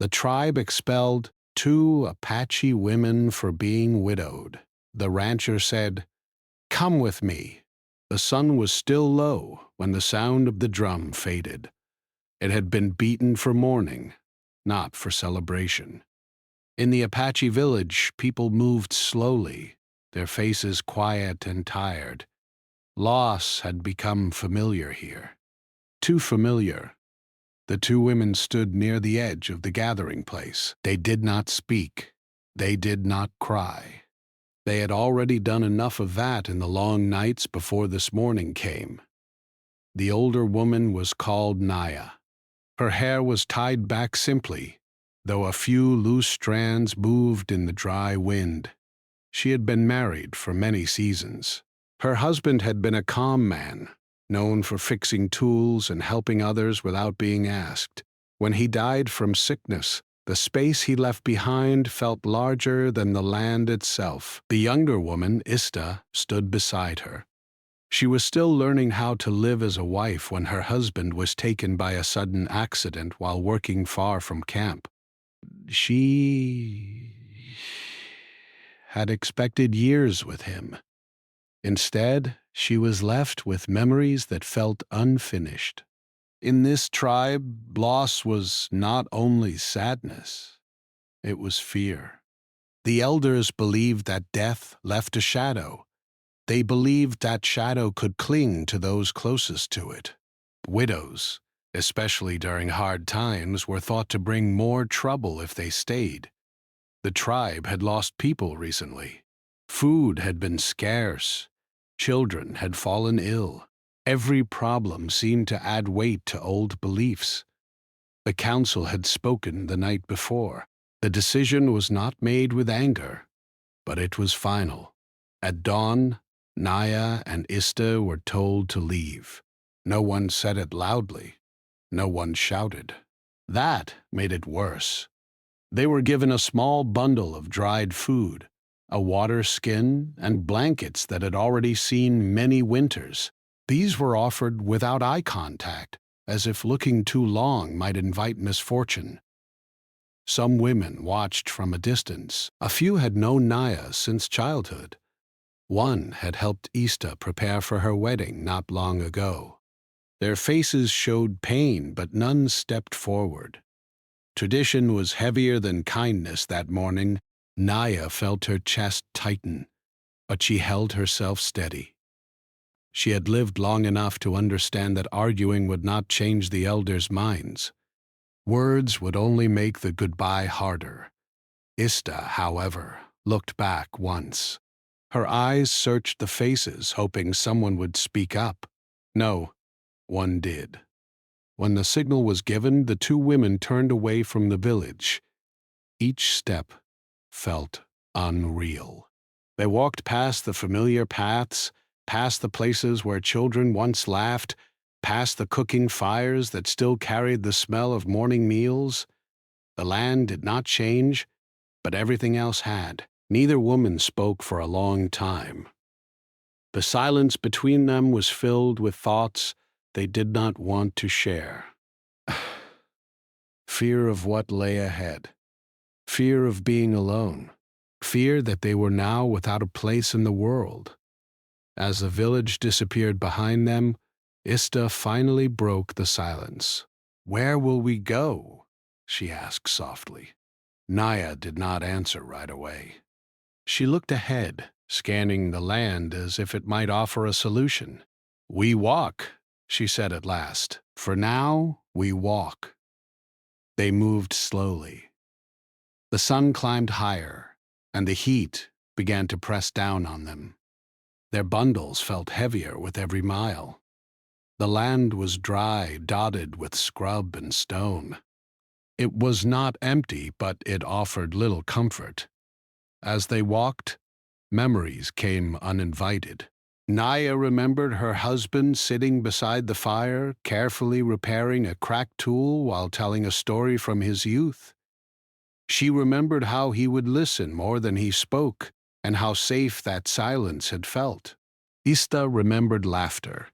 The tribe expelled 2 Apache women for being widowed. The rancher said, "Come with me." The sun was still low when the sound of the drum faded. It had been beaten for mourning, not for celebration. In the Apache village, people moved slowly, their faces quiet and tired. Loss had become familiar here. Too familiar. The 2 women stood near the edge of the gathering place. They did not speak. They did not cry. They had already done enough of that in the long nights before this morning came. The older woman was called Naya. Her hair was tied back simply, though a few loose strands moved in the dry wind. She had been married for many seasons. Her husband had been a calm man, known for fixing tools and helping others without being asked. When he died from sickness, the space he left behind felt larger than the land itself. The younger woman, Ista, stood beside her. She was still learning how to live as a wife when her husband was taken by a sudden accident while working far from camp. She had expected years with him. Instead, she was left with memories that felt unfinished. In this tribe, loss was not only sadness, it was fear. The elders believed that death left a shadow. They believed that shadow could cling to those closest to it. Widows, especially during hard times, were thought to bring more trouble if they stayed. The tribe had lost people recently. Food had been scarce. Children had fallen ill. Every problem seemed to add weight to old beliefs. The council had spoken the night before. The decision was not made with anger, but it was final. At dawn, Naya and Ista were told to leave. No one said it loudly. No one shouted. That made it worse. They were given a small bundle of dried food, a water skin, and blankets that had already seen many winters. These were offered without eye contact, as if looking too long might invite misfortune. Some women watched from a distance. A few had known Naya since childhood. One had helped Ista prepare for her wedding not long ago. Their faces showed pain, but none stepped forward. Tradition was heavier than kindness that morning. Naya felt her chest tighten, but she held herself steady. She had lived long enough to understand that arguing would not change the elders' minds. Words would only make the goodbye harder. Ista, however, looked back once. Her eyes searched the faces, hoping someone would speak up. No, one did. When the signal was given, the 2 women turned away from the village. Each step felt unreal. They walked past the familiar paths, past the places where children once laughed, past the cooking fires that still carried the smell of morning meals. The land did not change, but everything else had. Neither woman spoke for a long time. The silence between them was filled with thoughts they did not want to share. Fear of what lay ahead. Fear of being alone. Fear that they were now without a place in the world. As the village disappeared behind them, Ista finally broke the silence. "Where will we go?" she asked softly. Naya did not answer right away. She looked ahead, scanning the land as if it might offer a solution. "We walk," she said at last. "For now, we walk." They moved slowly. The sun climbed higher, and the heat began to press down on them. Their bundles felt heavier with every mile. The land was dry, dotted with scrub and stone. It was not empty, but it offered little comfort. As they walked, memories came uninvited. Naya remembered her husband sitting beside the fire, carefully repairing a cracked tool while telling a story from his youth. She remembered how he would listen more than he spoke, and how safe that silence had felt. Ista remembered laughter.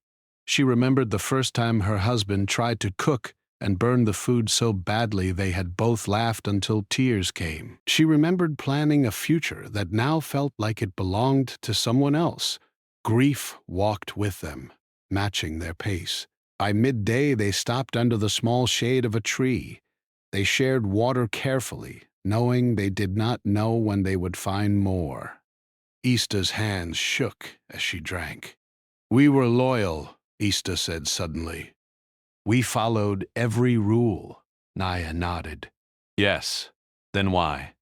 She remembered the first time her husband tried to cook and burned the food so badly they had both laughed until tears came. She remembered planning a future that now felt like it belonged to someone else. Grief walked with them, matching their pace. By midday, they stopped under the small shade of a tree. They shared water carefully, knowing they did not know when they would find more. Ista's hands shook as she drank. "We were loyal," Ista said suddenly. "We followed every rule." Naya nodded. Yes, then why?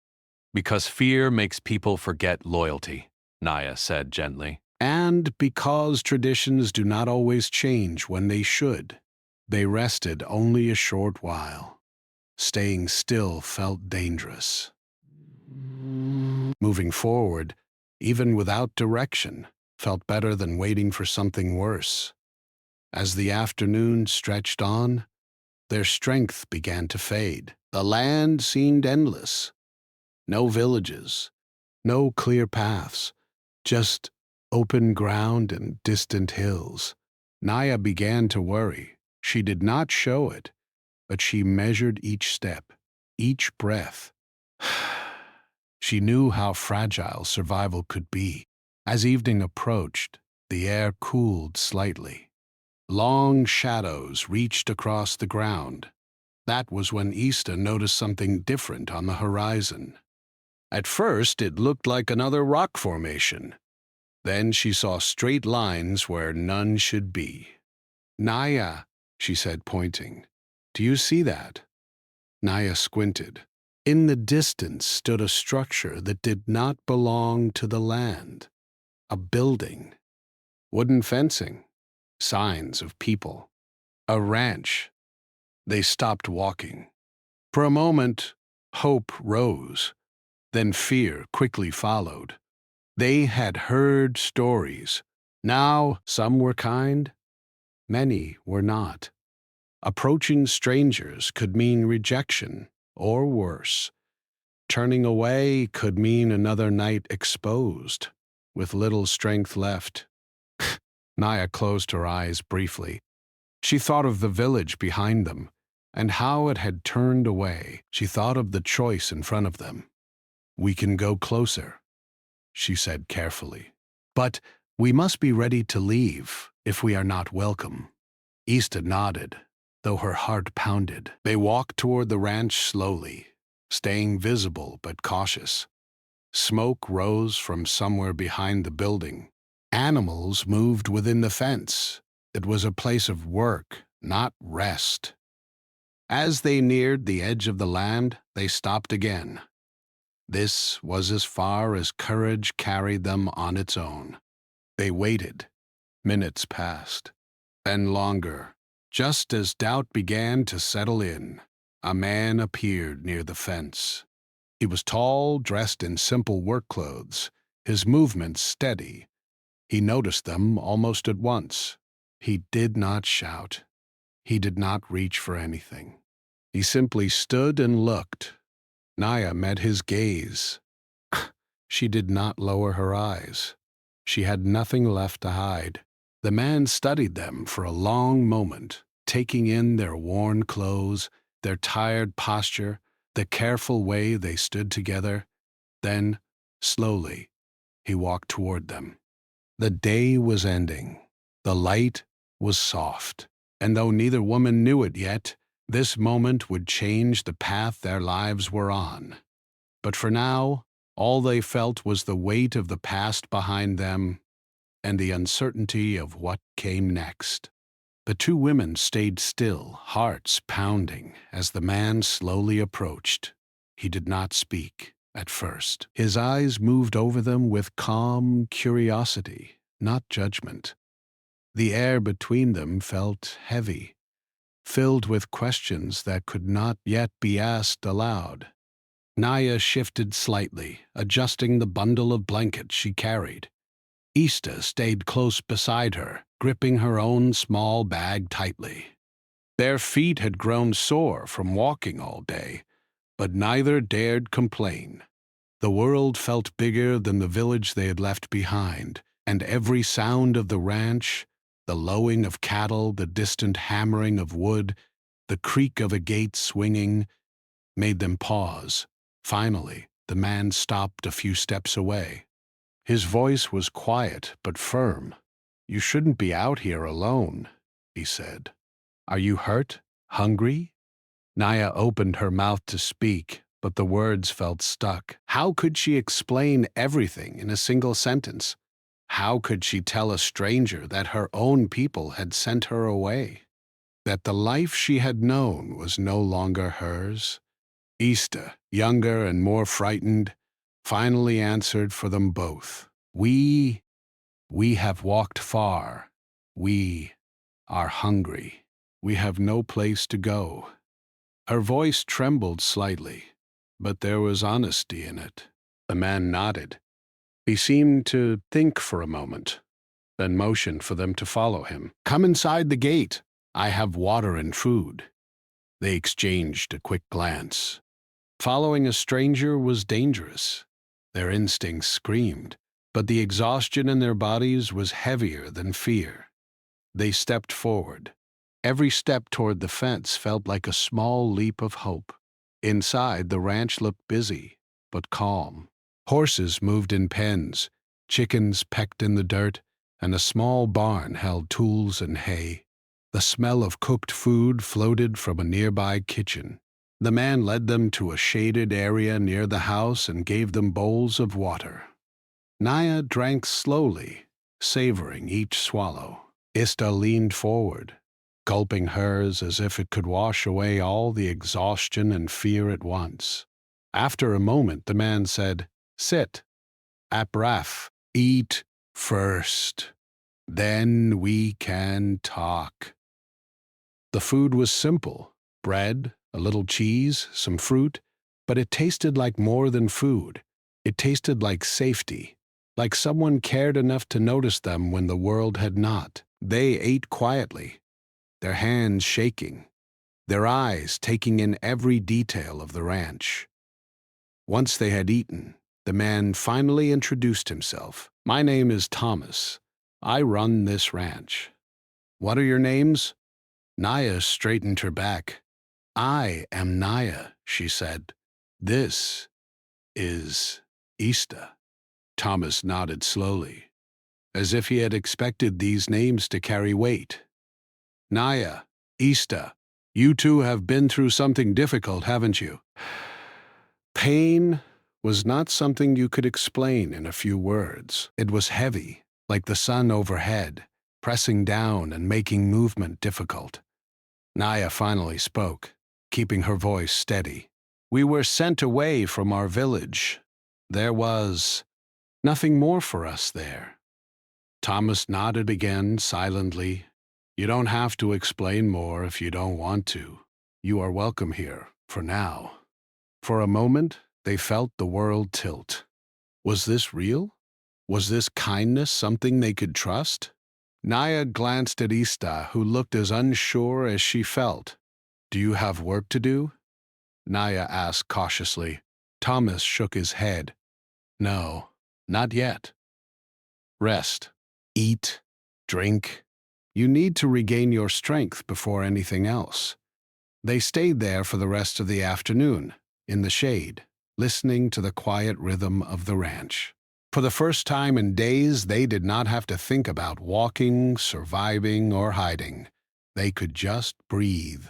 Because fear makes people forget loyalty, Naya said gently. And because traditions do not always change when they should. They rested only a short while. Staying still felt dangerous. Moving forward, even without direction, felt better than waiting for something worse. As the afternoon stretched on, their strength began to fade. The land seemed endless. No villages, no clear paths, just open ground and distant hills. Naya began to worry. She did not show it, but she measured each step, each breath. She knew how fragile survival could be. As evening approached, the air cooled slightly. Long shadows reached across the ground. That was when Ista noticed something different on the horizon. At first, it looked like another rock formation. Then she saw straight lines where none should be. "Naya," she said, pointing. "Do you see that?" Naya squinted. In the distance stood a structure that did not belong to the land. A building. Wooden fencing. Signs of people. A ranch. They stopped walking. For a moment, hope rose. Then fear quickly followed. They had heard stories. Now, some were kind, many were not. Approaching strangers could mean rejection, or worse. Turning away could mean another night exposed, with little strength left. Naya closed her eyes briefly. She thought of the village behind them, and how it had turned away. She thought of the choice in front of them. "We can go closer," she said carefully. "But we must be ready to leave if we are not welcome." Ista nodded, though her heart pounded. They walked toward the ranch slowly, staying visible but cautious. Smoke rose from somewhere behind the building. Animals moved within the fence. It was a place of work, not rest. As they neared the edge of the land, they stopped again. This was as far as courage carried them on its own. They waited. Minutes passed, then longer. Just as doubt began to settle in, a man appeared near the fence. He was tall, dressed in simple work clothes, his movements steady. He noticed them almost at once. He did not shout. He did not reach for anything. He simply stood and looked. Naya met his gaze. She did not lower her eyes. She had nothing left to hide. The man studied them for a long moment, taking in their worn clothes, their tired posture, the careful way they stood together. Then, slowly, he walked toward them. The day was ending. The light was soft. And though neither woman knew it yet, this moment would change the path their lives were on. But for now, all they felt was the weight of the past behind them and the uncertainty of what came next. The two women stayed still, hearts pounding, as the man slowly approached. He did not speak at first. His eyes moved over them with calm curiosity, not judgment. The air between them felt heavy, filled with questions that could not yet be asked aloud. Naya shifted slightly, adjusting the bundle of blankets she carried. Ista stayed close beside her, gripping her own small bag tightly. Their feet had grown sore from walking all day, but neither dared complain. The world felt bigger than the village they had left behind, and every sound of the ranch, the lowing of cattle, the distant hammering of wood, The creak of a gate swinging made them pause. Finally, the man stopped a few steps away. His voice was quiet but firm. "You shouldn't be out here alone," he said. "Are you hurt? Hungry?" Naya opened her mouth to speak, but the words felt stuck. How could she explain everything in a single sentence? How could she tell a stranger that her own people had sent her away? That the life she had known was no longer hers? Ista, younger and more frightened, finally answered for them both. We have walked far. We are hungry. We have no place to go." Her voice trembled slightly, but there was honesty in it. The man nodded. He seemed to think for a moment, then motioned for them to follow him. "Come inside the gate. I have water and food." They exchanged a quick glance. Following a stranger was dangerous. Their instincts screamed, but the exhaustion in their bodies was heavier than fear. They stepped forward. Every step toward the fence felt like a small leap of hope. Inside, the ranch looked busy, but calm. Horses moved in pens, chickens pecked in the dirt, and a small barn held tools and hay. The smell of cooked food floated from a nearby kitchen. The man led them to a shaded area near the house and gave them bowls of water. Naya drank slowly, savoring each swallow. Ista leaned forward, gulping hers as if it could wash away all the exhaustion and fear at once. After a moment, the man said, "Sit. Apraf, eat first. Then we can talk." The food was simple: bread, a little cheese, some fruit, but it tasted like more than food. It tasted like safety, like someone cared enough to notice them when the world had not. They ate quietly, their hands shaking, their eyes taking in every detail of the ranch. Once they had eaten, the man finally introduced himself. "My name is Thomas. I run this ranch." "What are your names?" Naya straightened her back. "I am Naya," she said. "This is Ista." Thomas nodded slowly, as if he had expected these names to carry weight. "Naya, Ista, you two have been through something difficult, haven't you?" Pain was not something you could explain in a few words. It was heavy, like the sun overhead, pressing down and making movement difficult. Naya finally spoke, keeping her voice steady. "We were sent away from our village. There was nothing more for us there." Thomas nodded again, silently. "You don't have to explain more if you don't want to. You are welcome here, for now." For a moment, they felt the world tilt. Was this real? Was this kindness something they could trust? Naya glanced at Ista, who looked as unsure as she felt. "Do you have work to do?" Naya asked cautiously. Thomas shook his head. "No, not yet. Rest. Eat. Drink. You need to regain your strength before anything else." They stayed there for the rest of the afternoon, in the shade, listening to the quiet rhythm of the ranch. For the first time in days, they did not have to think about walking, surviving, or hiding. They could just breathe.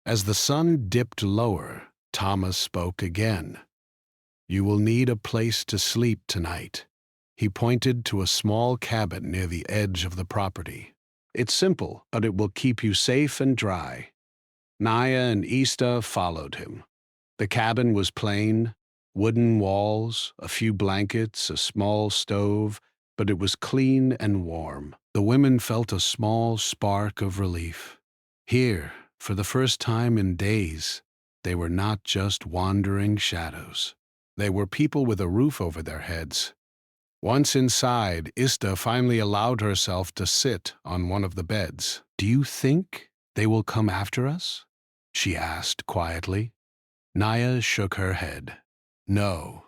As the sun dipped lower, Thomas spoke again. "You will need a place to sleep tonight." He pointed to a small cabin near the edge of the property. "It's simple, but it will keep you safe and dry." Naya and Ista followed him. The cabin was plain, wooden walls, a few blankets, a small stove, but it was clean and warm. The women felt a small spark of relief. Here, for the first time in days, they were not just wandering shadows. They were people with a roof over their heads. Once inside, Ista finally allowed herself to sit on one of the beds. "Do you think they will come after us?" she asked quietly. Naya shook her head. "No,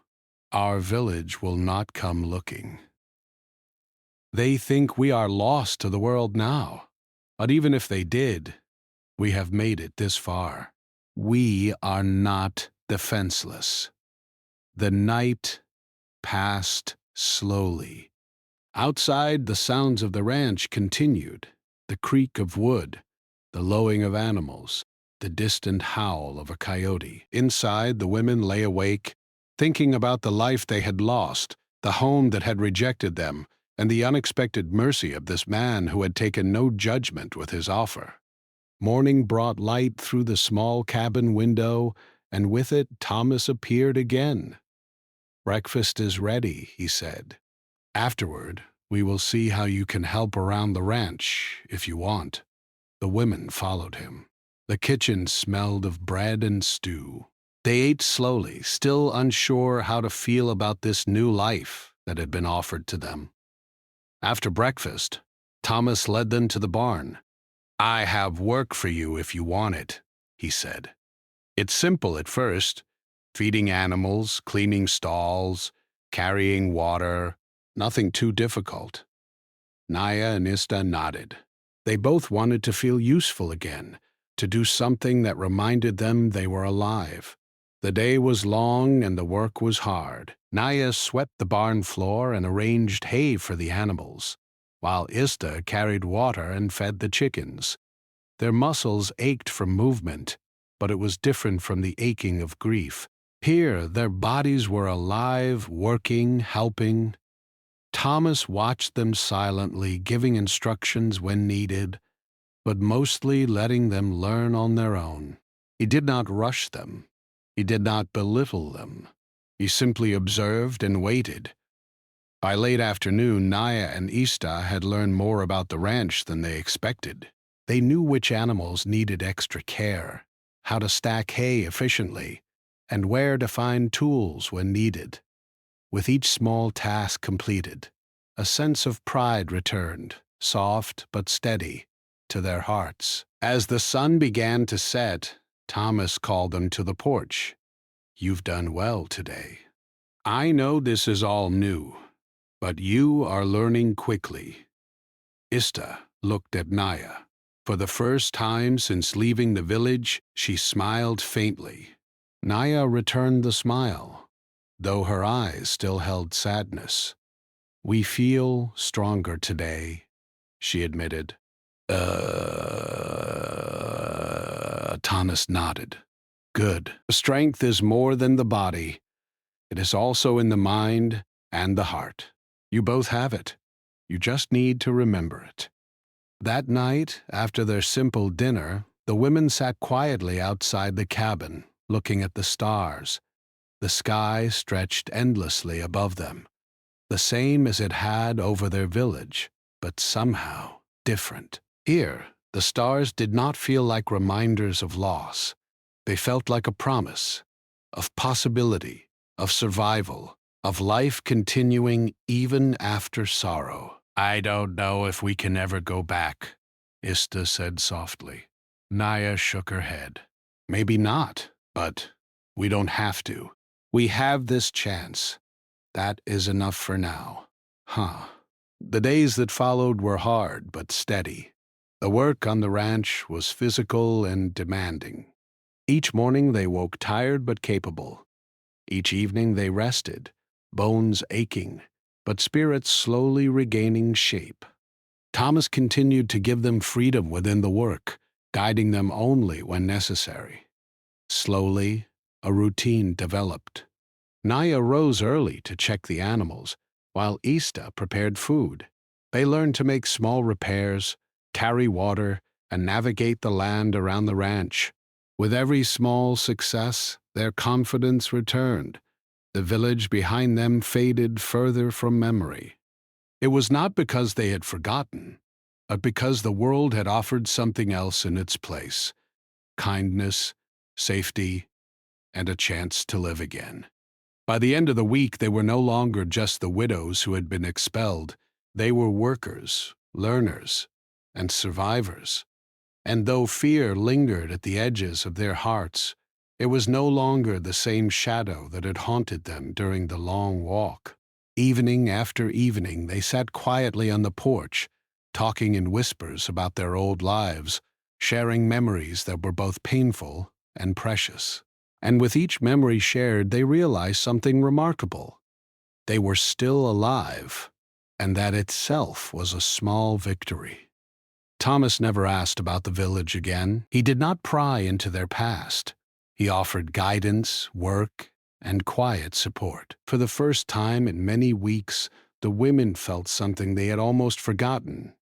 our village will not come looking. They think we are lost to the world now. But even if they did, We have made it this far. We are not defenseless. The night passed slowly. Outside, the sounds of the ranch continued, the creak of wood, the lowing of animals, the distant howl of a coyote. Inside, the women lay awake, thinking about the life they had lost, the home that had rejected them, and the unexpected mercy of this man who had taken no judgment with his offer. Morning brought light through the small cabin window, and with it Thomas appeared again. "Breakfast is ready," he said. "Afterward, we will see how you can help around the ranch, if you want." The women followed him. The kitchen smelled of bread and stew. They ate slowly, still unsure how to feel about this new life that had been offered to them. After breakfast, Thomas led them to the barn. "I have work for you if you want it," he said. "It's simple at first, feeding animals, cleaning stalls, carrying water, nothing too difficult." Naya and Ista nodded. They both wanted to feel useful again, to do something that reminded them they were alive. The day was long and the work was hard. Naya swept the barn floor and arranged hay for the animals, while Ista carried water and fed the chickens. Their muscles ached from movement, but it was different from the aching of grief. Here, their bodies were alive, working, helping. Thomas watched them silently, giving instructions when needed, but mostly letting them learn on their own. He did not rush them. He did not belittle them. He simply observed and waited. By late afternoon, Naya and Ista had learned more about the ranch than they expected. They knew which animals needed extra care, how to stack hay efficiently, and where to find tools when needed. With each small task completed, a sense of pride returned, soft but steady, to their hearts. As the sun began to set, Thomas called them to the porch. "You've done well today. I know this is all new, but you are learning quickly." Ista looked at Naya. For the first time since leaving the village, she smiled faintly. Naya returned the smile, though her eyes still held sadness. "We feel stronger today," she admitted. Thomas nodded. "Good. Strength is more than the body. It is also in the mind and the heart. You both have it. You just need to remember it." That night, after their simple dinner, the women sat quietly outside the cabin, looking at the stars. The sky stretched endlessly above them, the same as it had over their village, but somehow different. Here, the stars did not feel like reminders of loss. They felt like a promise, of possibility, of survival, of life continuing even after sorrow. "I don't know if we can ever go back," Ista said softly. Naya shook her head. "Maybe not, but we don't have to. We have this chance. That is enough for now." The days that followed were hard but steady. The work on the ranch was physical and demanding. Each morning they woke tired but capable. Each evening they rested, bones aching, but spirits slowly regaining shape. Thomas continued to give them freedom within the work, guiding them only when necessary. Slowly, a routine developed. Naya rose early to check the animals, while Ista prepared food. They learned to make small repairs, carry water, and navigate the land around the ranch. With every small success, their confidence returned. The village behind them faded further from memory. It was not because they had forgotten, but because the world had offered something else in its place: kindness, safety, and a chance to live again. By the end of the week, they were no longer just the widows who had been expelled. They were workers, learners, and survivors. And though fear lingered at the edges of their hearts, it was no longer the same shadow that had haunted them during the long walk. Evening after evening, they sat quietly on the porch, talking in whispers about their old lives, sharing memories that were both painful and precious. And with each memory shared, they realized something remarkable. They were still alive, and that itself was a small victory. Thomas never asked about the village again. He did not pry into their past. He offered guidance, work, and quiet support. For the first time in many weeks, the women felt something they had almost forgotten: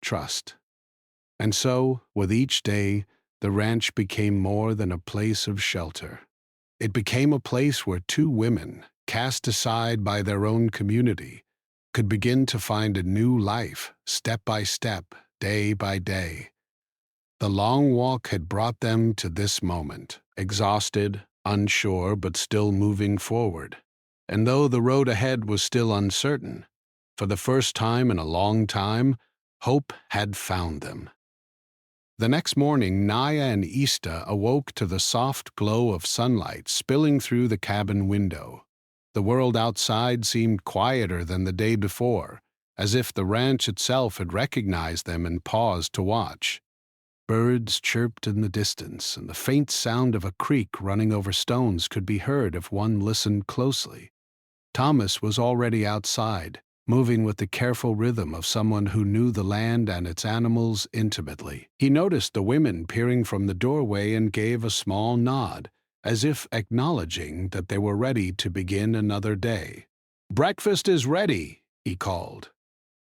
trust. And so, with each day, the ranch became more than a place of shelter. It became a place where two women, cast aside by their own community, could begin to find a new life, step by step, day by day. The long walk had brought them to this moment, exhausted, unsure, but still moving forward. And though the road ahead was still uncertain, for the first time in a long time, hope had found them. The next morning, Naya and Ista awoke to the soft glow of sunlight spilling through the cabin window. The world outside seemed quieter than the day before, as if the ranch itself had recognized them and paused to watch. Birds chirped in the distance, and the faint sound of a creek running over stones could be heard if one listened closely. Thomas was already outside, moving with the careful rhythm of someone who knew the land and its animals intimately. He noticed the women peering from the doorway and gave a small nod, as if acknowledging that they were ready to begin another day. "Breakfast is ready," he called.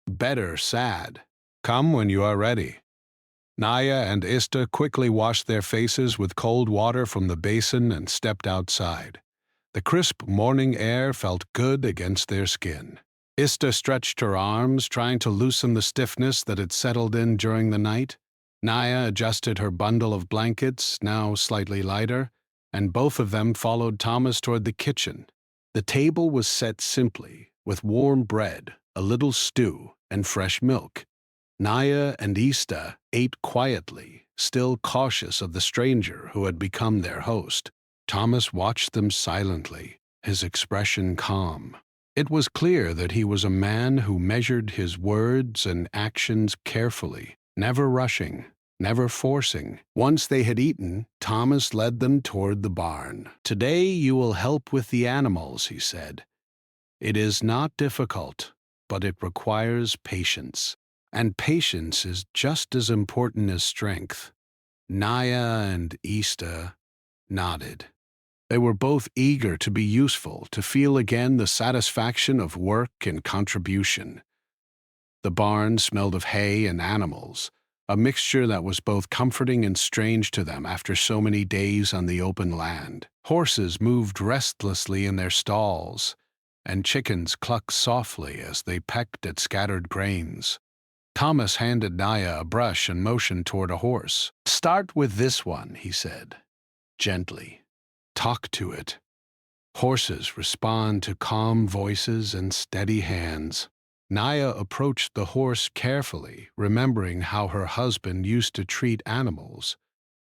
"Better sad. Come when you are ready." Naya and Ista quickly washed their faces with cold water from the basin and stepped outside. The crisp morning air felt good against their skin. Ista stretched her arms, trying to loosen the stiffness that had settled in during the night. Naya adjusted her bundle of blankets, now slightly lighter, and both of them followed Thomas toward the kitchen. The table was set simply, with warm bread, a little stew, and fresh milk. Naya and Ista ate quietly, still cautious of the stranger who had become their host. Thomas watched them silently, his expression calm. It was clear that he was a man who measured his words and actions carefully, never rushing, never forcing. Once they had eaten, Thomas led them toward the barn. "Today you will help with the animals," he said. "It is not difficult, but it requires patience. And patience is just as important as strength." Naya and Ista nodded. They were both eager to be useful, to feel again the satisfaction of work and contribution. The barn smelled of hay and animals, a mixture that was both comforting and strange to them after so many days on the open land. Horses moved restlessly in their stalls, and chickens clucked softly as they pecked at scattered grains. Thomas handed Naya a brush and motioned toward a horse. "Start with this one," he said, gently. "Talk to it." Horses respond to calm voices and steady hands. Naya approached the horse carefully, remembering how her husband used to treat animals.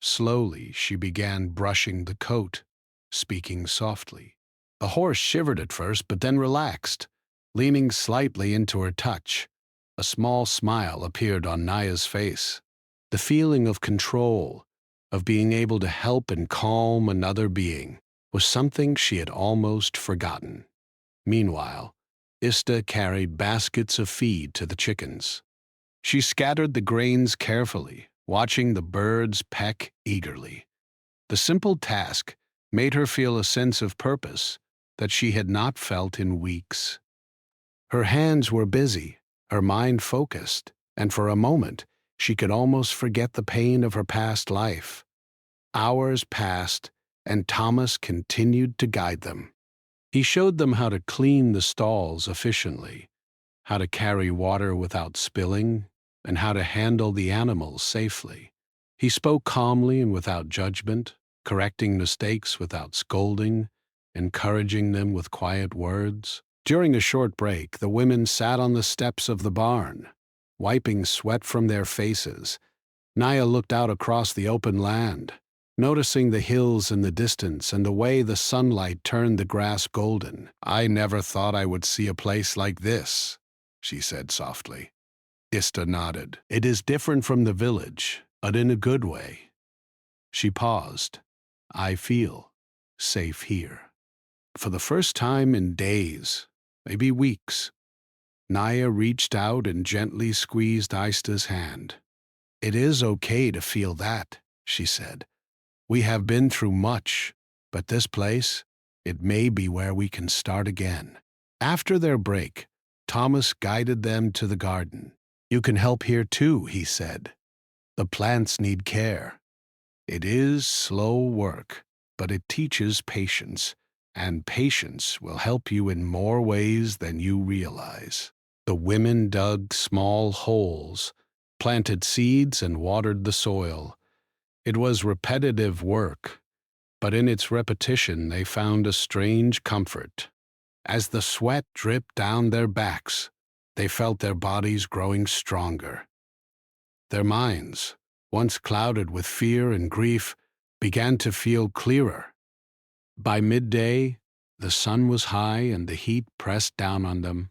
Slowly, she began brushing the coat, speaking softly. The horse shivered at first, but then relaxed, leaning slightly into her touch. A small smile appeared on Naya's face. The feeling of control, of being able to help and calm another being, was something she had almost forgotten. Meanwhile, Ista carried baskets of feed to the chickens. She scattered the grains carefully, watching the birds peck eagerly. The simple task made her feel a sense of purpose that she had not felt in weeks. Her hands were busy, her mind focused, and for a moment she could almost forget the pain of her past life. Hours passed, and Thomas continued to guide them. He showed them how to clean the stalls efficiently, how to carry water without spilling, and how to handle the animals safely. He spoke calmly and without judgment, correcting mistakes without scolding, encouraging them with quiet words. During a short break, the women sat on the steps of the barn, wiping sweat from their faces. Naya looked out across the open land, noticing the hills in the distance and the way the sunlight turned the grass golden. "I never thought I would see a place like this," she said softly. Ista nodded. "It is different from the village, but in a good way. She paused. I feel safe here. For the first time in days, maybe weeks, Naya reached out and gently squeezed Aista's hand. It is okay to feel that, she said. We have been through much, but this place, it may be where we can start again. After their break, Thomas guided them to the garden. You can help here too, he said. The plants need care. It is slow work, but it teaches patience, and patience will help you in more ways than you realize. The women dug small holes, planted seeds, and watered the soil. It was repetitive work, but in its repetition they found a strange comfort. As the sweat dripped down their backs, they felt their bodies growing stronger. Their minds, once clouded with fear and grief, began to feel clearer. By midday, the sun was high and the heat pressed down on them.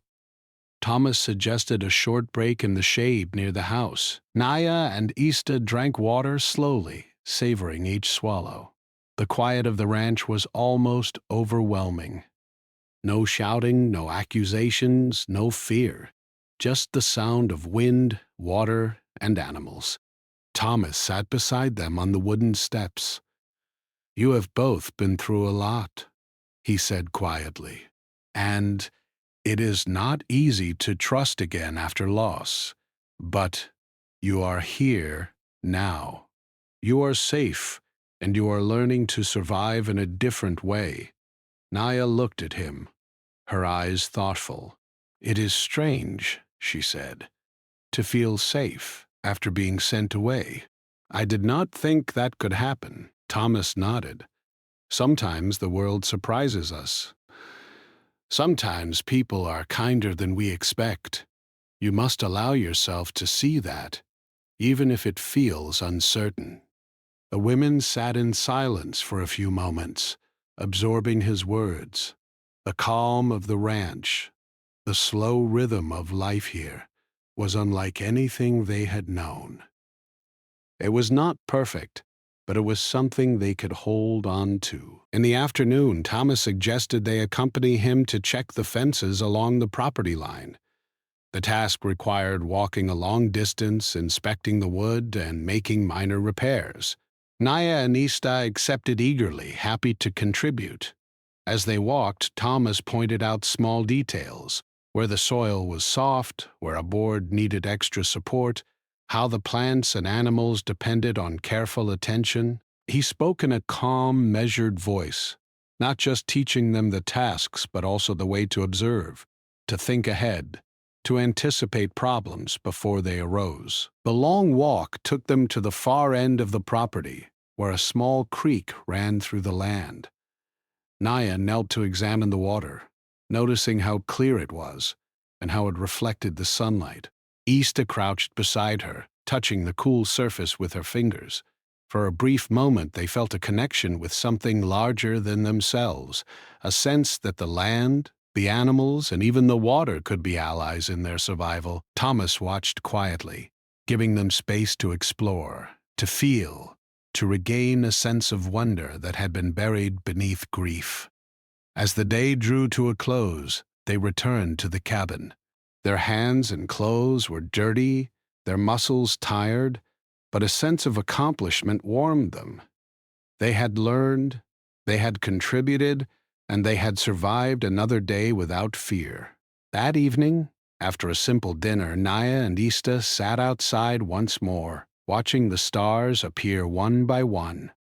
Thomas suggested a short break in the shade near the house. Naya and Ista drank water slowly, savoring each swallow. The quiet of the ranch was almost overwhelming. No shouting, no accusations, no fear. Just the sound of wind, water, and animals. Thomas sat beside them on the wooden steps. You have both been through a lot, he said quietly. And it is not easy to trust again after loss. But you are here now. You are safe, and you are learning to survive in a different way. Naya looked at him, her eyes thoughtful. It is strange, she said, to feel safe after being sent away. I did not think that could happen. Thomas nodded. Sometimes the world surprises us. Sometimes people are kinder than we expect. You must allow yourself to see that, even if it feels uncertain. The women sat in silence for a few moments, absorbing his words. The calm of the ranch, the slow rhythm of life here, was unlike anything they had known. It was not perfect, but it was something they could hold on to. In the afternoon, Thomas suggested they accompany him to check the fences along the property line. The task required walking a long distance, inspecting the wood, and making minor repairs. Naya and Ista accepted eagerly, happy to contribute. As they walked, Thomas pointed out small details, where the soil was soft, where a board needed extra support, how the plants and animals depended on careful attention. He spoke in a calm, measured voice, not just teaching them the tasks, but also the way to observe, to think ahead, to anticipate problems before they arose. The long walk took them to the far end of the property, where a small creek ran through the land. Naya knelt to examine the water, noticing how clear it was and how it reflected the sunlight. Ista crouched beside her, touching the cool surface with her fingers. For a brief moment they felt a connection with something larger than themselves, a sense that the land, the animals, and even the water could be allies in their survival. Thomas watched quietly, giving them space to explore, to feel, to regain a sense of wonder that had been buried beneath grief. As the day drew to a close, they returned to the cabin. Their hands and clothes were dirty, their muscles tired, but a sense of accomplishment warmed them. They had learned, they had contributed, and they had survived another day without fear. That evening, after a simple dinner, Naya and Ista sat outside once more, watching the stars appear one by one.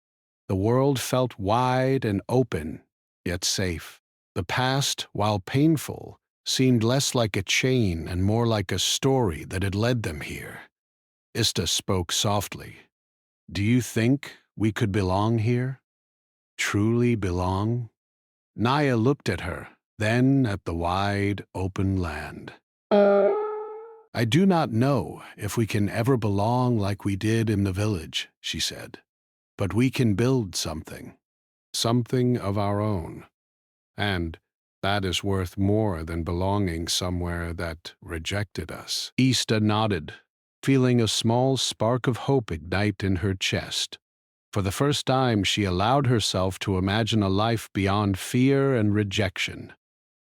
The world felt wide and open, yet safe. The past, while painful, seemed less like a chain and more like a story that had led them here. Ista spoke softly. Do you think we could belong here? Truly belong? Naya looked at her, then at the wide, open land. I do not know if we can ever belong like we did in the village, she said. But we can build something of our own. And that is worth more than belonging somewhere that rejected us. Ista nodded, feeling a small spark of hope ignite in her chest. For the first time, she allowed herself to imagine a life beyond fear and rejection,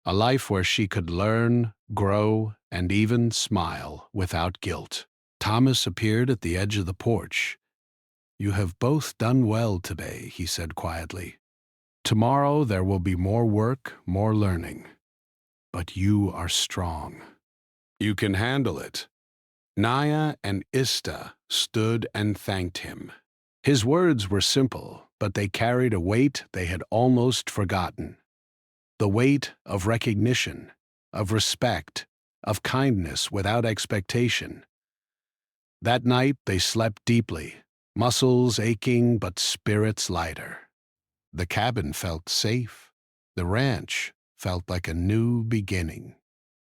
a life where she could learn, grow, and even smile without guilt. Thomas appeared at the edge of the porch. "You have both done well today," he said quietly. "Tomorrow there will be more work, more learning. But you are strong. You can handle it." Naya and Ista stood and thanked him. His words were simple, but they carried a weight they had almost forgotten. The weight of recognition, of respect, of kindness without expectation. That night they slept deeply, muscles aching but spirits lighter. The cabin felt safe. The ranch felt like a new beginning.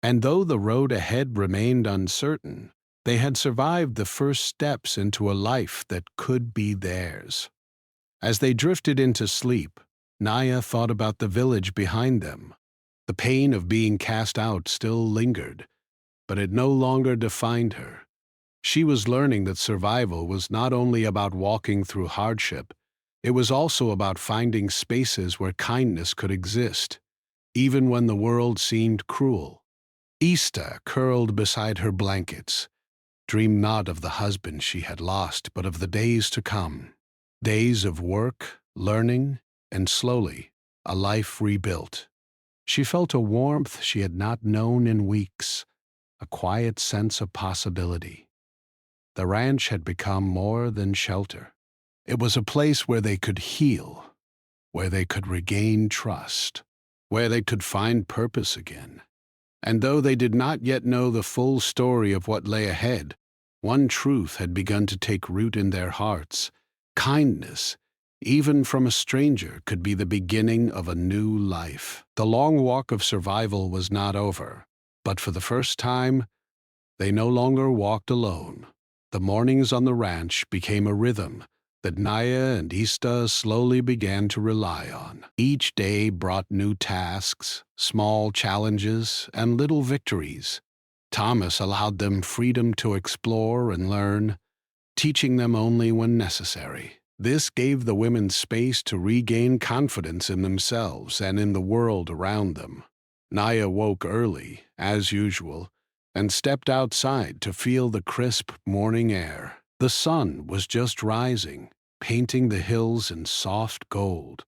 And though the road ahead remained uncertain, they had survived the first steps into a life that could be theirs. As they drifted into sleep, Naya thought about the village behind them. The pain of being cast out still lingered, but it no longer defined her. She was learning that survival was not only about walking through hardship, it was also about finding spaces where kindness could exist, even when the world seemed cruel. Ista, curled beside her blankets, dreamed not of the husband she had lost, but of the days to come. Days of work, learning, and slowly, a life rebuilt. She felt a warmth she had not known in weeks, a quiet sense of possibility. The ranch had become more than shelter. It was a place where they could heal, where they could regain trust, where they could find purpose again. And though they did not yet know the full story of what lay ahead, one truth had begun to take root in their hearts. Kindness, even from a stranger, could be the beginning of a new life. The long walk of survival was not over, but for the first time, they no longer walked alone. The mornings on the ranch became a rhythm that Naya and Ista slowly began to rely on. Each day brought new tasks, small challenges, and little victories. Thomas allowed them freedom to explore and learn, teaching them only when necessary. This gave the women space to regain confidence in themselves and in the world around them. Naya woke early, as usual, and stepped outside to feel the crisp morning air. The sun was just rising, painting the hills in soft gold.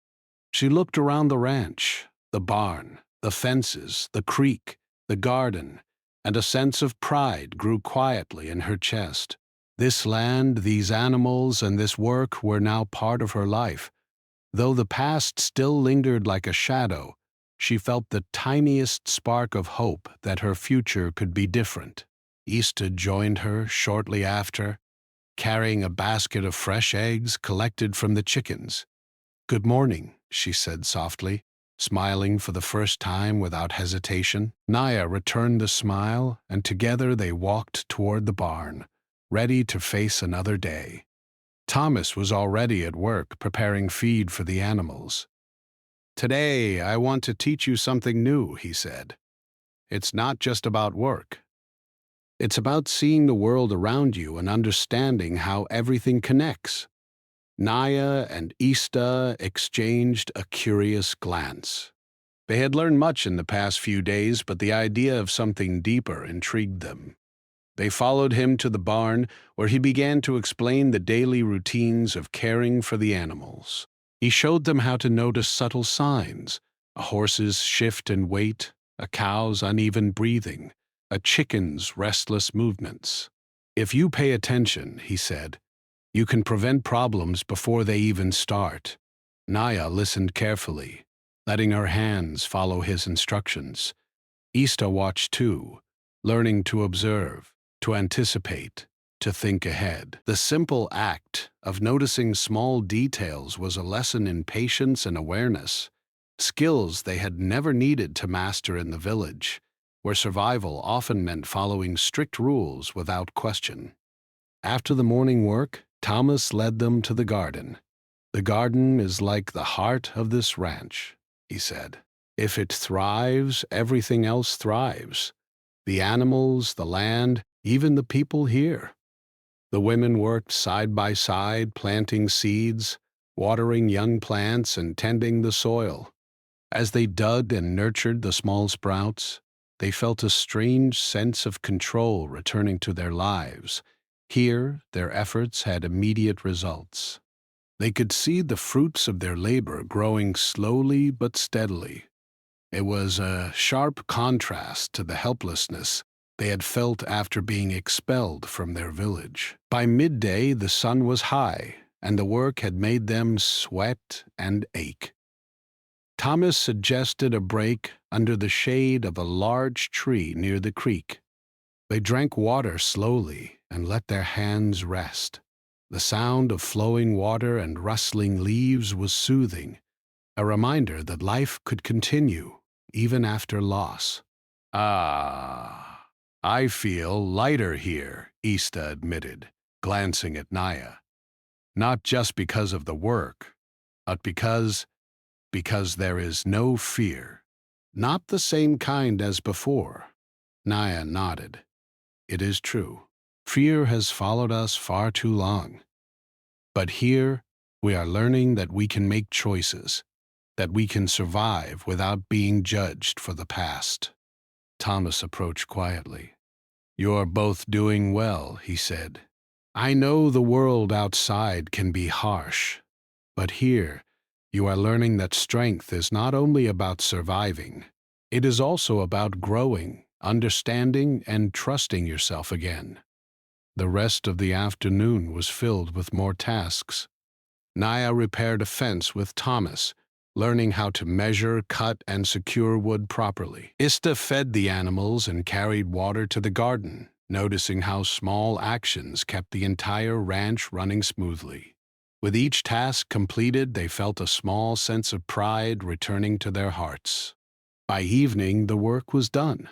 She looked around the ranch, the barn, the fences, the creek, the garden, and a sense of pride grew quietly in her chest. This land, these animals, and this work were now part of her life. Though the past still lingered like a shadow, she felt the tiniest spark of hope that her future could be different. Ista joined her shortly after, carrying a basket of fresh eggs collected from the chickens. "Good morning," she said softly, smiling for the first time without hesitation. Naya returned the smile, and together they walked toward the barn, ready to face another day. Thomas was already at work preparing feed for the animals. "Today, I want to teach you something new," he said. "It's not just about work. It's about seeing the world around you and understanding how everything connects." Naya and Ista exchanged a curious glance. They had learned much in the past few days, but the idea of something deeper intrigued them. They followed him to the barn, where he began to explain the daily routines of caring for the animals. He showed them how to notice subtle signs: a horse's shift in weight, a cow's uneven breathing, a chicken's restless movements. "If you pay attention," he said, "you can prevent problems before they even start." Naya listened carefully, letting her hands follow his instructions. Ista watched too, learning to observe, to anticipate, to think ahead. The simple act of noticing small details was a lesson in patience and awareness, skills they had never needed to master in the village, where survival often meant following strict rules without question. After the morning work, Thomas led them to the garden. "The garden is like the heart of this ranch," he said. "If it thrives, everything else thrives. The animals, the land, even the people here." The women worked side by side, planting seeds, watering young plants, and tending the soil. As they dug and nurtured the small sprouts, they felt a strange sense of control returning to their lives. Here, their efforts had immediate results. They could see the fruits of their labor growing slowly but steadily. It was a sharp contrast to the helplessness they had felt after being expelled from their village. By midday, the sun was high, and the work had made them sweat and ache. Thomas suggested a break under the shade of a large tree near the creek. They drank water slowly and let their hands rest. The sound of flowing water and rustling leaves was soothing, a reminder that life could continue even after loss. "Ah, I feel lighter here," Ista admitted, glancing at Naya. "Not just because of the work, but because there is no fear." "Not the same kind as before." Naya nodded. "It is true. Fear has followed us far too long. But here, we are learning that we can make choices, that we can survive without being judged for the past." Thomas approached quietly. "You're both doing well," he said. "I know the world outside can be harsh, but here, you are learning that strength is not only about surviving, it is also about growing, understanding, and trusting yourself again." The rest of the afternoon was filled with more tasks. Naya repaired a fence with Thomas, learning how to measure, cut, and secure wood properly. Ista fed the animals and carried water to the garden, noticing how small actions kept the entire ranch running smoothly. With each task completed, they felt a small sense of pride returning to their hearts. By evening, the work was done.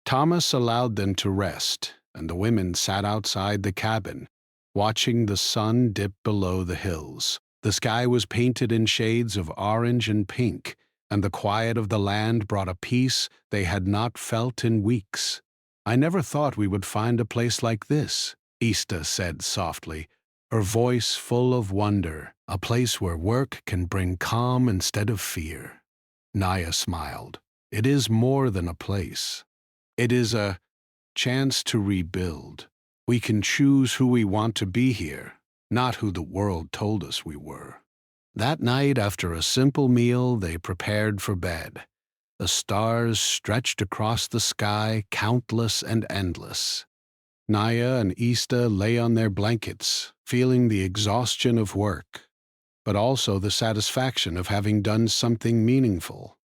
Thomas allowed them to rest, and the women sat outside the cabin, watching the sun dip below the hills. The sky was painted in shades of orange and pink, and the quiet of the land brought a peace they had not felt in weeks. "I never thought we would find a place like this," Ista said softly, her voice full of wonder, "a place where work can bring calm instead of fear." Naya smiled. "It is more than a place. It is a chance to rebuild. We can choose who we want to be here, not who the world told us we were." That night, after a simple meal, they prepared for bed. The stars stretched across the sky, countless and endless. Naya and Ista lay on their blankets, feeling the exhaustion of work, but also the satisfaction of having done something meaningful.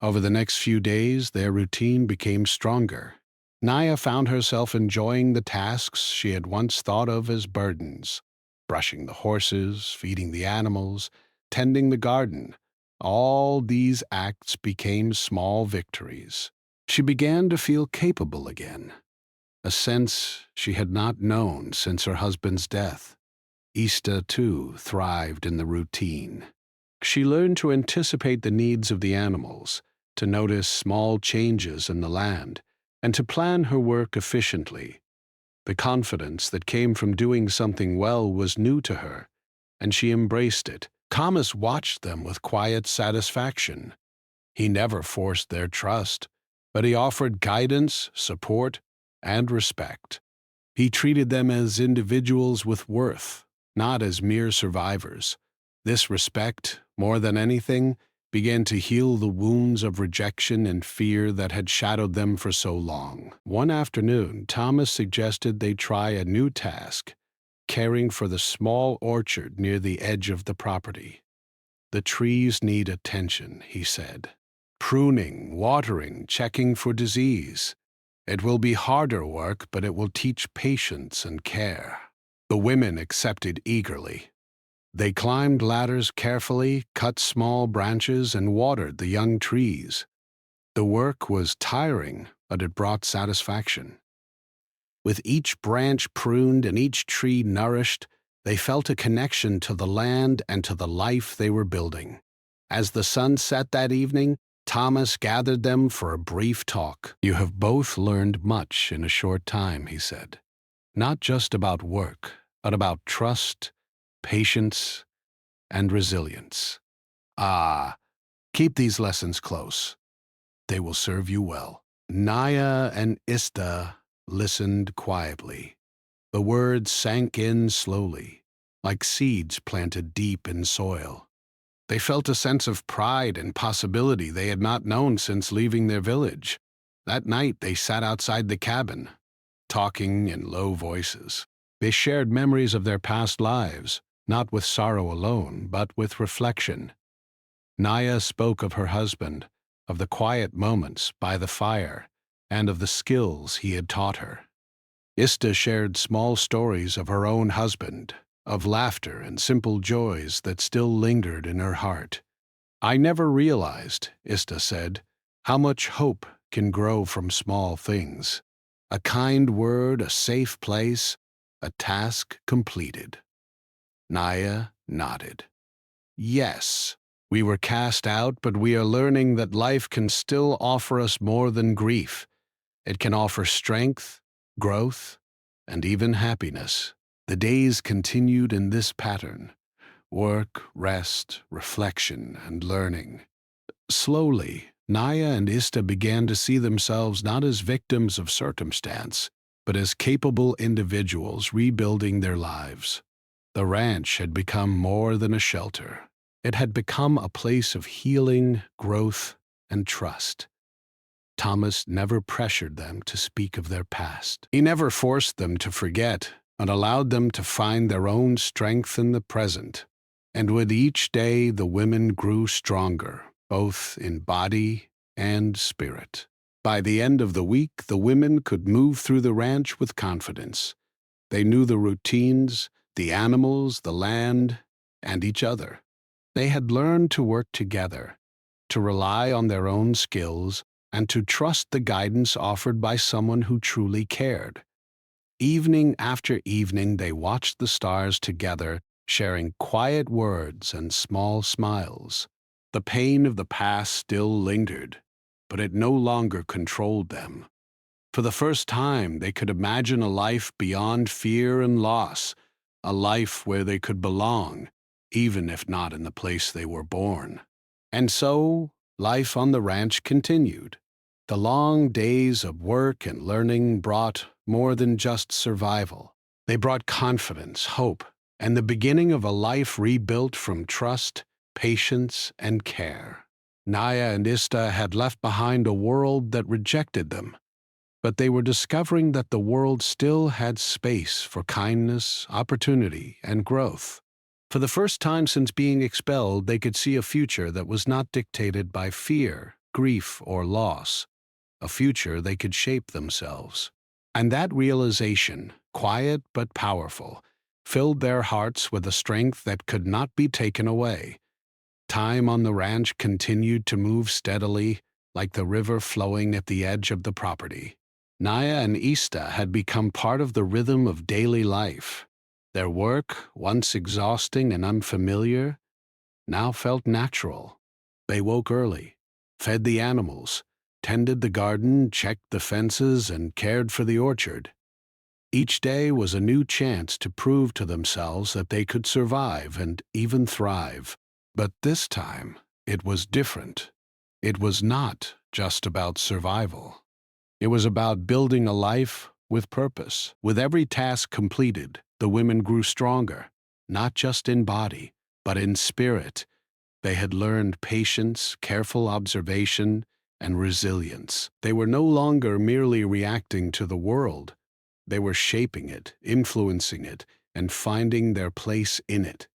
Over the next few days, their routine became stronger. Naya found herself enjoying the tasks she had once thought of as burdens: brushing the horses, feeding the animals, tending the garden. All these acts became small victories. She began to feel capable again, a sense she had not known since her husband's death. Ista, too, thrived in the routine. She learned to anticipate the needs of the animals, to notice small changes in the land, and to plan her work efficiently. The confidence that came from doing something well was new to her, and she embraced it. Thomas watched them with quiet satisfaction. He never forced their trust, but he offered guidance, support, and respect. He treated them as individuals with worth, not as mere survivors. This respect, more than anything, began to heal the wounds of rejection and fear that had shadowed them for so long. One afternoon, Thomas suggested they try a new task: caring for the small orchard near the edge of the property. "The trees need attention," he said. "Pruning, watering, checking for disease. It will be harder work, but it will teach patience and care." The women accepted eagerly. They climbed ladders carefully, cut small branches, and watered the young trees. The work was tiring, but it brought satisfaction. With each branch pruned and each tree nourished, they felt a connection to the land and to the life they were building. As the sun set that evening, Thomas gathered them for a brief talk. "You have both learned much in a short time," he said. not just about work, but about trust, patience, and resilience. Ah, keep these lessons close. They will serve you well. Naya and Ista listened quietly. The words sank in slowly, like seeds planted deep in soil. They felt a sense of pride and possibility they had not known since leaving their village. That night they sat outside the cabin, talking in low voices. They shared memories of their past lives, not with sorrow alone, but with reflection. Naya spoke of her husband, of the quiet moments by the fire, and of the skills he had taught her. Ista shared small stories of her own husband, of laughter and simple joys that still lingered in her heart. I never realized, Ista said, how much hope can grow from small things. A kind word, a safe place, a task completed. Naya nodded. Yes, we were cast out, but we are learning that life can still offer us more than grief. It can offer strength, growth, and even happiness. The days continued in this pattern: work, rest, reflection, and learning. Slowly, Naya and Ista began to see themselves not as victims of circumstance, but as capable individuals rebuilding their lives. The ranch had become more than a shelter. It had become a place of healing, growth, and trust. Thomas never pressured them to speak of their past. He never forced them to forget, and allowed them to find their own strength in the present. And with each day, the women grew stronger, both in body and spirit. By the end of the week, the women could move through the ranch with confidence. They knew the routines, the animals, the land, and each other. They had learned to work together, to rely on their own skills, and to trust the guidance offered by someone who truly cared. Evening after evening, they watched the stars together, sharing quiet words and small smiles. The pain of the past still lingered, but it no longer controlled them. For the first time, they could imagine a life beyond fear and loss, a life where they could belong, even if not in the place they were born. And so, life on the ranch continued. The long days of work and learning brought more than just survival. They brought confidence, hope, and the beginning of a life rebuilt from trust, patience, and care. Naya and Ista had left behind a world that rejected them, but they were discovering that the world still had space for kindness, opportunity, and growth. For the first time since being expelled, they could see a future that was not dictated by fear, grief, or loss, a future they could shape themselves. And that realization, quiet but powerful, filled their hearts with a strength that could not be taken away. Time on the ranch continued to move steadily, like the river flowing at the edge of the property. Naya and Ista had become part of the rhythm of daily life. Their work, once exhausting and unfamiliar, now felt natural. They woke early, fed the animals, tended the garden, checked the fences, and cared for the orchard. Each day was a new chance to prove to themselves that they could survive and even thrive. But this time, it was different. It was not just about survival. It was about building a life with purpose. With every task completed, the women grew stronger, not just in body, but in spirit. They had learned patience, careful observation, and resilience. They were no longer merely reacting to the world. They were shaping it, influencing it, and finding their place in it.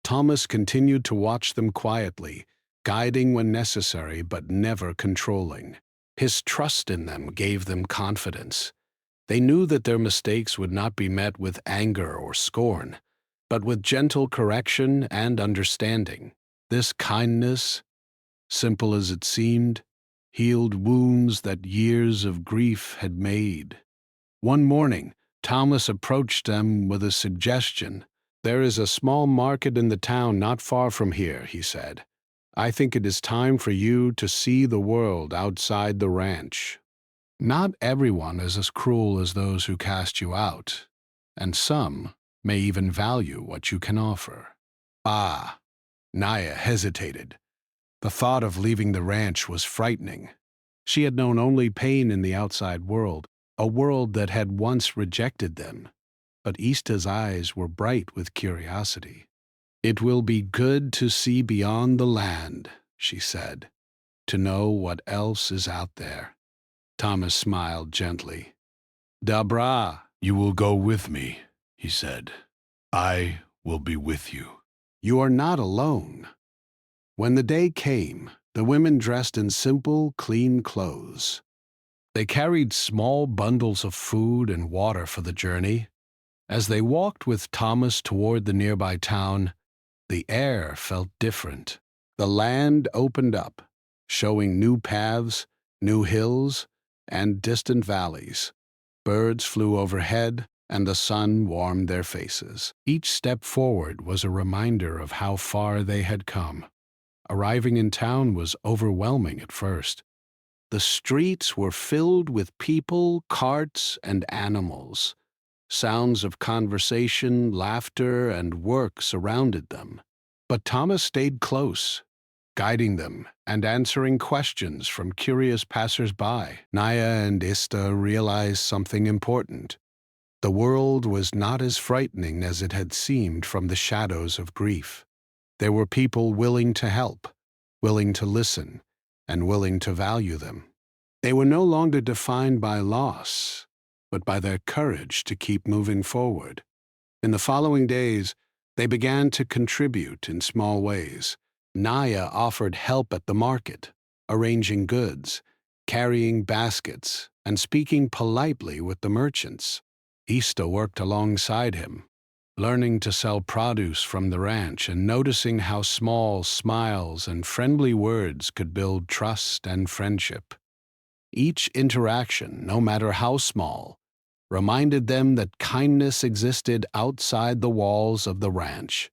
Thomas continued to watch them quietly, guiding when necessary but never controlling. His trust in them gave them confidence. They knew that their mistakes would not be met with anger or scorn, but with gentle correction and understanding. This kindness, simple as it seemed, healed wounds that years of grief had made. One morning, Thomas approached them with a suggestion. "There is a small market in the town not far from here," he said. "I think it is time for you to see the world outside the ranch." Not everyone is as cruel as those who cast you out, and some may even value what you can offer. Ah, Naya hesitated. The thought of leaving the ranch was frightening. She had known only pain in the outside world, a world that had once rejected them. But Ista's eyes were bright with curiosity. "It will be good to see beyond the land," she said, "to know what else is out there." Thomas smiled gently. "Dabra, you will go with me," he said. "I will be with you. You are not alone." When the day came, the women dressed in simple, clean clothes. They carried small bundles of food and water for the journey. As they walked with Thomas toward the nearby town, the air felt different. The land opened up, showing new paths, new hills, and distant valleys. Birds flew overhead, and the sun warmed their faces. Each step forward was a reminder of how far they had come. Arriving in town was overwhelming at first. The streets were filled with people, carts, and animals. Sounds of conversation, laughter, and work surrounded them. But Thomas stayed close, guiding them and answering questions from curious passers-by. Naya and Ista realized something important. The world was not as frightening as it had seemed from the shadows of grief. There were people willing to help, willing to listen, and willing to value them. They were no longer defined by loss, but by their courage to keep moving forward. In the following days, they began to contribute in small ways. Naya offered help at the market, arranging goods, carrying baskets, and speaking politely with the merchants. Ista worked alongside him, learning to sell produce from the ranch and noticing how small smiles and friendly words could build trust and friendship. Each interaction, no matter how small, reminded them that kindness existed outside the walls of the ranch.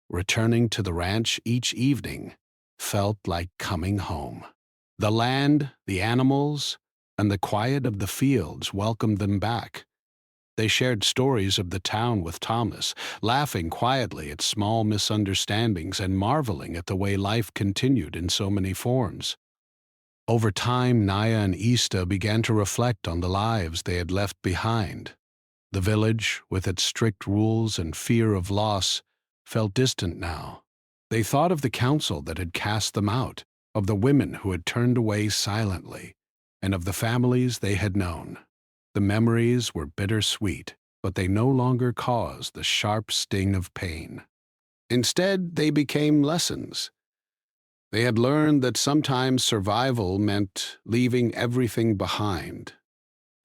Returning to the ranch each evening felt like coming home. The land, the animals, and the quiet of the fields welcomed them back. They shared stories of the town with Thomas, laughing quietly at small misunderstandings and marveling at the way life continued in so many forms. Over time, Naya and Ista began to reflect on the lives they had left behind. The village, with its strict rules and fear of loss, felt distant now. They thought of the council that had cast them out, of the women who had turned away silently, and of the families they had known. The memories were bittersweet, but they no longer caused the sharp sting of pain. Instead, they became lessons. They had learned that sometimes survival meant leaving everything behind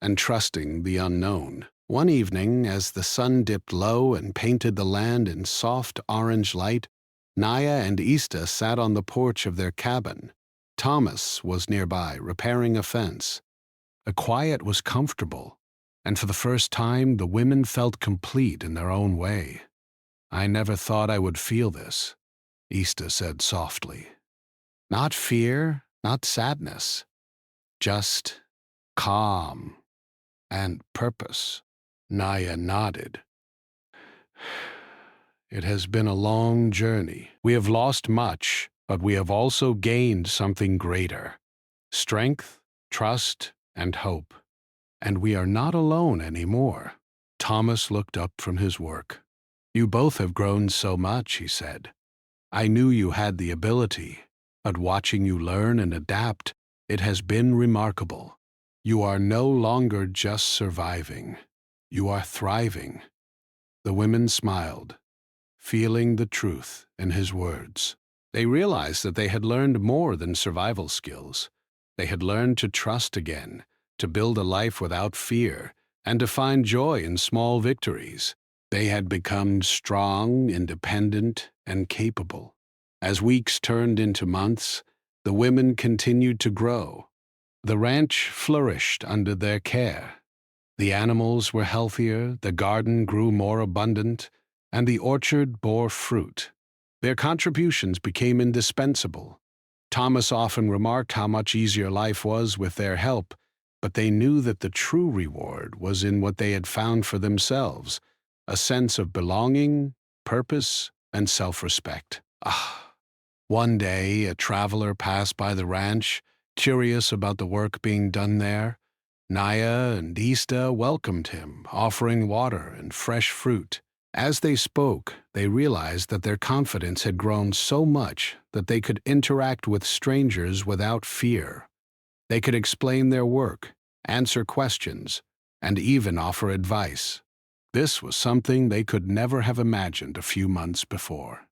and trusting the unknown. One evening, as the sun dipped low and painted the land in soft orange light, Naya and Ista sat on the porch of their cabin. Thomas was nearby, repairing a fence. The quiet was comfortable, and for the first time the women felt complete in their own way. "I never thought I would feel this," Ista said softly. "Not fear, not sadness, just calm and purpose." Naya nodded. "It has been a long journey. We have lost much, but we have also gained something greater: strength, trust, and hope. And we are not alone anymore." Thomas looked up from his work. "You both have grown so much," he said. "I knew you had the ability, but watching you learn and adapt, it has been remarkable. You are no longer just surviving. You are thriving." The women smiled, feeling the truth in his words. They realized that they had learned more than survival skills. They had learned to trust again, to build a life without fear, and to find joy in small victories. They had become strong, independent, and capable. As weeks turned into months, the women continued to grow. The ranch flourished under their care. The animals were healthier, the garden grew more abundant, and the orchard bore fruit. Their contributions became indispensable. Thomas often remarked how much easier life was with their help, but they knew that the true reward was in what they had found for themselves, a sense of belonging, purpose, and self-respect. One day, a traveler passed by the ranch, curious about the work being done there. Naya and Ista welcomed him, offering water and fresh fruit. As they spoke, they realized that their confidence had grown so much that they could interact with strangers without fear. They could explain their work, answer questions, and even offer advice. This was something they could never have imagined a few months before.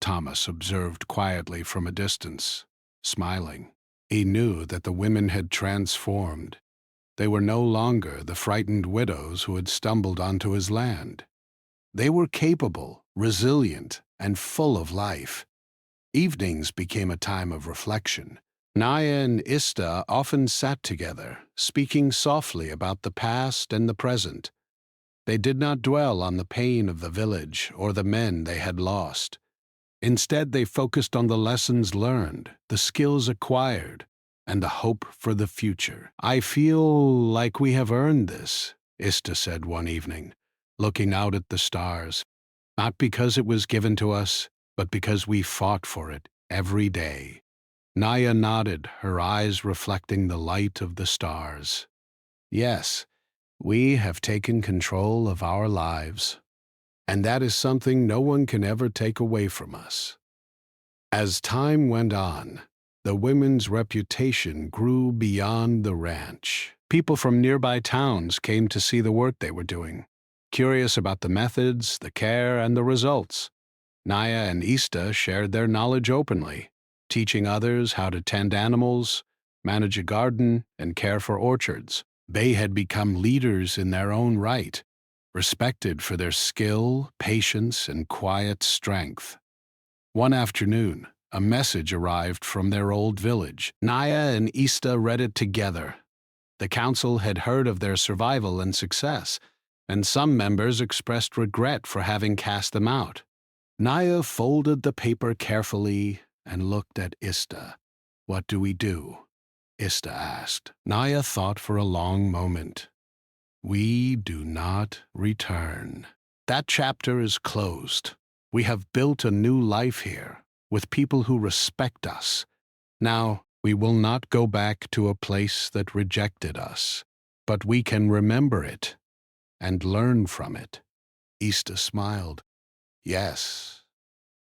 Thomas observed quietly from a distance, smiling. He knew that the women had transformed. They were no longer the frightened widows who had stumbled onto his land. They were capable, resilient, and full of life. Evenings became a time of reflection. Naya and Ista often sat together, speaking softly about the past and the present. They did not dwell on the pain of the village or the men they had lost. Instead, they focused on the lessons learned, the skills acquired, and the hope for the future. "I feel like we have earned this," Ista said one evening, looking out at the stars. "Not because it was given to us, but because we fought for it every day." Naya nodded, her eyes reflecting the light of the stars. "Yes, we have taken control of our lives, and that is something no one can ever take away from us." As time went on, the women's reputation grew beyond the ranch. People from nearby towns came to see the work they were doing, curious about the methods, the care, and the results. Naya and Ista shared their knowledge openly, teaching others how to tend animals, manage a garden, and care for orchards. They had become leaders in their own right, respected for their skill, patience, and quiet strength. One afternoon, a message arrived from their old village. Naya and Ista read it together. The council had heard of their survival and success, and some members expressed regret for having cast them out. Naya folded the paper carefully and looked at Ista. "What do we do?" Ista asked. Naya thought for a long moment. "We do not return. That chapter is closed. We have built a new life here, with people who respect us. Now, we will not go back to a place that rejected us, but we can remember it and learn from it." Ista smiled. "Yes,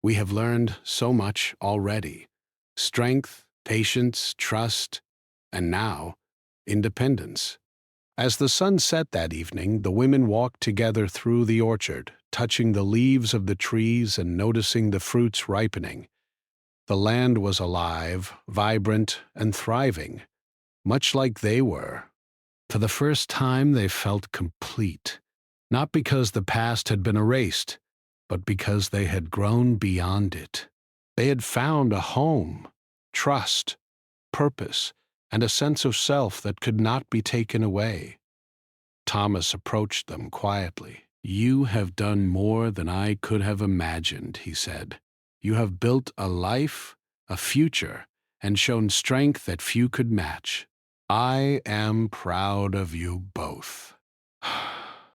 we have learned so much already. Strength, patience, trust, and now, independence." As the sun set that evening, the women walked together through the orchard, touching the leaves of the trees and noticing the fruits ripening. The land was alive, vibrant, and thriving, much like they were. For the first time, they felt complete, not because the past had been erased, but because they had grown beyond it. They had found a home, trust, purpose, and a sense of self that could not be taken away. Thomas approached them quietly. "You have done more than I could have imagined," he said. "You have built a life, a future, and shown strength that few could match. I am proud of you both."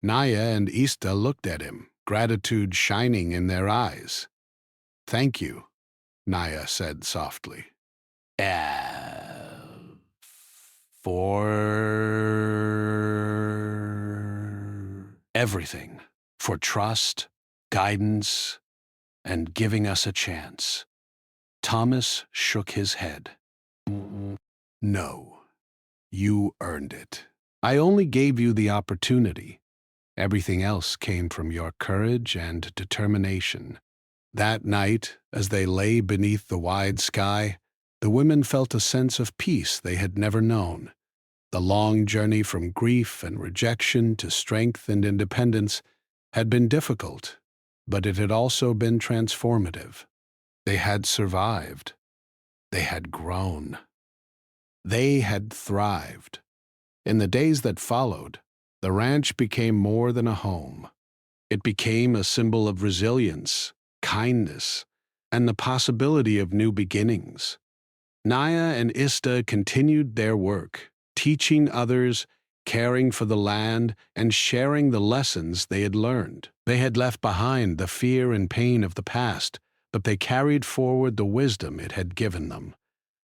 Naya and Ista looked at him, gratitude shining in their eyes. "Thank you," Naya said softly. For everything, for trust, guidance, and giving us a chance." Thomas shook his head. "No, you earned it. I only gave you the opportunity. Everything else came from your courage and determination." That night, as they lay beneath the wide sky, the women felt a sense of peace they had never known. The long journey from grief and rejection to strength and independence had been difficult, but it had also been transformative. They had survived. They had grown. They had thrived. In the days that followed, the ranch became more than a home. It became a symbol of resilience, kindness, and the possibility of new beginnings. Naya and Ista continued their work, teaching others, caring for the land, and sharing the lessons they had learned. They had left behind the fear and pain of the past, but they carried forward the wisdom it had given them.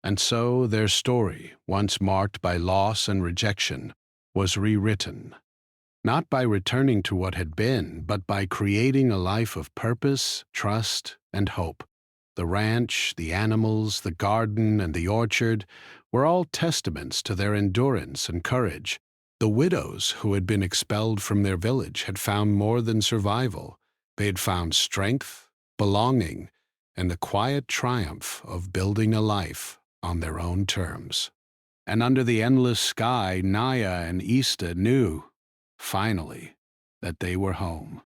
And so their story, once marked by loss and rejection, was rewritten. Not by returning to what had been, but by creating a life of purpose, trust, and hope. The ranch, the animals, the garden, and the orchard were all testaments to their endurance and courage. The widows who had been expelled from their village had found more than survival. They had found strength, belonging, and the quiet triumph of building a life on their own terms. And under the endless sky, Naya and Easta knew, finally, that they were home.